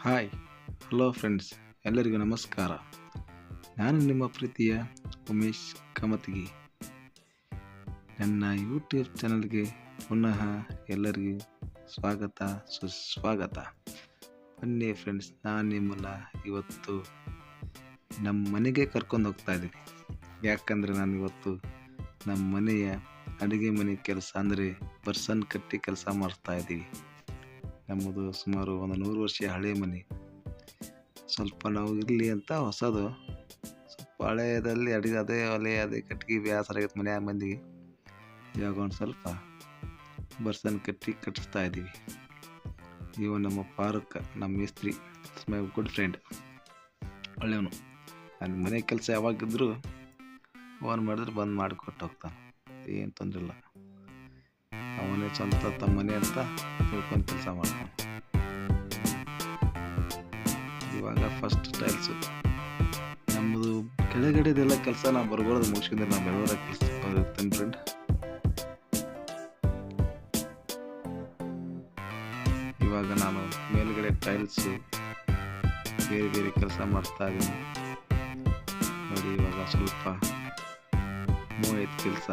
Hi hello friends, ಎಲ್ಲರಿಗೂ ನಮಸ್ಕಾರ. ನಾನು ನಿಮ್ಮ ಪ್ರೀತಿಯ ಉಮೇಶ್ ಕಮತ್ಗಿ. ನನ್ನ ಯೂಟ್ಯೂಬ್ ಚಾನಲ್ಗೆ ಪುನಃ ಎಲ್ಲರಿಗೂ ಸುಸ್ವಾಗತ. ಬನ್ನಿ ಫ್ರೆಂಡ್ಸ್, ನಾನು ನಿಮ್ಮನ್ನು ಇವತ್ತು ನಮ್ಮ ಮನೆಗೆ ಕರ್ಕೊಂಡು ಹೋಗ್ತಾ ಇದ್ದೀನಿ. ಯಾಕಂದರೆ ನಾನು ಇವತ್ತು ನಮ್ಮ ಮನೆಯ ಅಡುಗೆ ಮನೆ ಕೆಲಸ ಅಂದರೆ ಬರ್ಸನ್ ಕಟ್ಟಿ ಕೆಲಸ ಮಾಡ್ತಾ ಇದ್ದೀವಿ. ನಮ್ಮದು ಸುಮಾರು 100 ವರ್ಷ ಹಳೆಯ ಮನೆ. ಸ್ವಲ್ಪ ನಾವು ಇರಲಿ ಅಂತ ಹೊಸದು, ಸ್ವಲ್ಪ ಹಳೆಯದಲ್ಲಿ ಅದೇ ಒಲೆ ಅದೇ ಕಟ್ಟಿಗೆ ಬೇಸರ ಆಗೈತೆ ಮನೆಯ ಮಂದಿಗೆ. ಇವಾಗ ಒಂದು ಸ್ವಲ್ಪ ಬರ್ಸನ್ ಕಟ್ಟಿ ಕಟ್ಟಿಸ್ತಾ ಇದ್ದೀವಿ. ಇವ ನಮ್ಮ ಫಾರೂಕ್, ನಮ್ಮ ಮೇಸ್ತ್ರಿ, ಮೈ ಗುಡ್ ಫ್ರೆಂಡ್, ಒಳ್ಳೆಯವನು. ನನ್ನ ಮನೆ ಕೆಲಸ ಯಾವಾಗಿದ್ದರೂ ಫೋನ್ ಮಾಡಿದ್ರೆ ಬಂದು ಮಾಡಿಕೊಟ್ಟು ಹೋಗ್ತಾನೆ, ಏನು ತೊಂದರೆ ಇಲ್ಲ. ಅವನೇ ಸ್ವಂತ ತಮ್ಮನೆ ಅಂತ ತಿಳ್ಕೊಂಡು ಕೆಲಸ ಮಾಡ್ತಾನೆ. ಇವಾಗ ಫಸ್ಟ್ ಟೈಲ್ಸು ನಮ್ಮದು ಕೆಳಗಡೆದೆಲ್ಲ ಕೆಲಸ ನಾವು ಬರ್ಬೋದು ಮುಗಿಸ್ಕೊಂಡ್ರೆ ನಾವು ಬೆಳವರ ಕೆಲಸ ಬರುತ್ತೇನೆ ಫ್ರೆಂಡ್. ಇವಾಗ ನಾನು ಮೇಲ್ಗಡೆ ಟೈಲ್ಸು ಬೇರೆ ಬೇರೆ ಕೆಲಸ ಮಾಡ್ತಾ ಇದ್ದೀನಿ ನೋಡಿ. ಇವಾಗ ಸ್ವಲ್ಪ ಮೂವೈದು ಕೆಲಸ.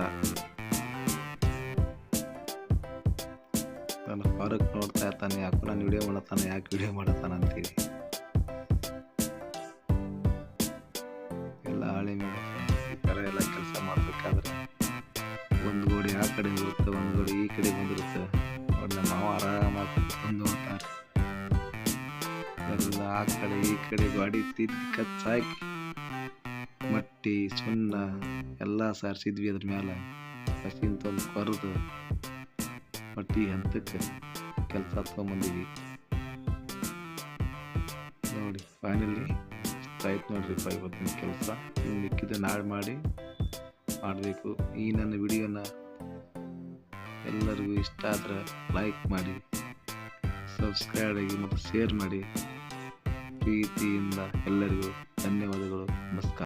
ನಾನು ಫಾರೂಕ್ ನೋಡ್ತಾ ಇರ್ತಾನೆ, ಯಾಕೆ ನಾನು ವಿಡಿಯೋ ಮಾಡತ್ತಾನೆ ಅಂತೇಳಿ. ಎಲ್ಲ ಹಳೆ ಮೇಲೆ ಈ ಥರ ಎಲ್ಲ ಕೆಲಸ ಮಾಡಬೇಕಾದ್ರೆ ಒಂದು ಗೋಡೆ ಆ ಕಡೆ ಬರುತ್ತೆ, ಒಂದು ಗೋಡೆ ಈ ಕಡೆ ಬಂದಿರುತ್ತೆ ನೋಡಿ. ನಮ್ಮ ಮಾವ ಆರಾಮಾಗಿ ಬಂದು ನೋಡ್ತಾರೆ. ಎಲ್ಲ ಆ ಕಡೆ ಈ ಕಡೆ ಗಾಡಿ ತಿದ್ದಿ ಕಚ್ಚಾಕಿ ಮಟ್ಟಿ ಸುಣ್ಣ ಎಲ್ಲ ಸಾರಿಸಿದ್ವಿ. ಅದ್ರ ಮೇಲೆ ಹಸಿನ ತಂದು ಕೊರೆದು ಮಟ್ಟಿ ಹಂತಕ್ಕೆ ಕೆಲಸ ತೊಗೊಂಬಂದೀವಿ ನೋಡಿ. ಫೈನಲಿ ಆಯ್ತು ನೋಡ್ರಿ ಇವತ್ತಿನ ಕೆಲಸ. ಇನ್ನು ಮಿಕ್ಕಿದ ನಾಳೆ ಮಾಡಬೇಕು. ಈ ನನ್ನ ವಿಡಿಯೋನ ಎಲ್ಲರಿಗೂ ಇಷ್ಟ ಆದರೆ ಲೈಕ್ ಮಾಡಿ, ಸಬ್ಸ್ಕ್ರೈಬ್ ಆಗಿ ಮತ್ತು ಶೇರ್ ಮಾಡಿ. ಪ್ರೀತಿಯಿಂದ ಎಲ್ಲರಿಗೂ ಧನ್ಯವಾದಗಳು. ನಮಸ್ಕಾರ.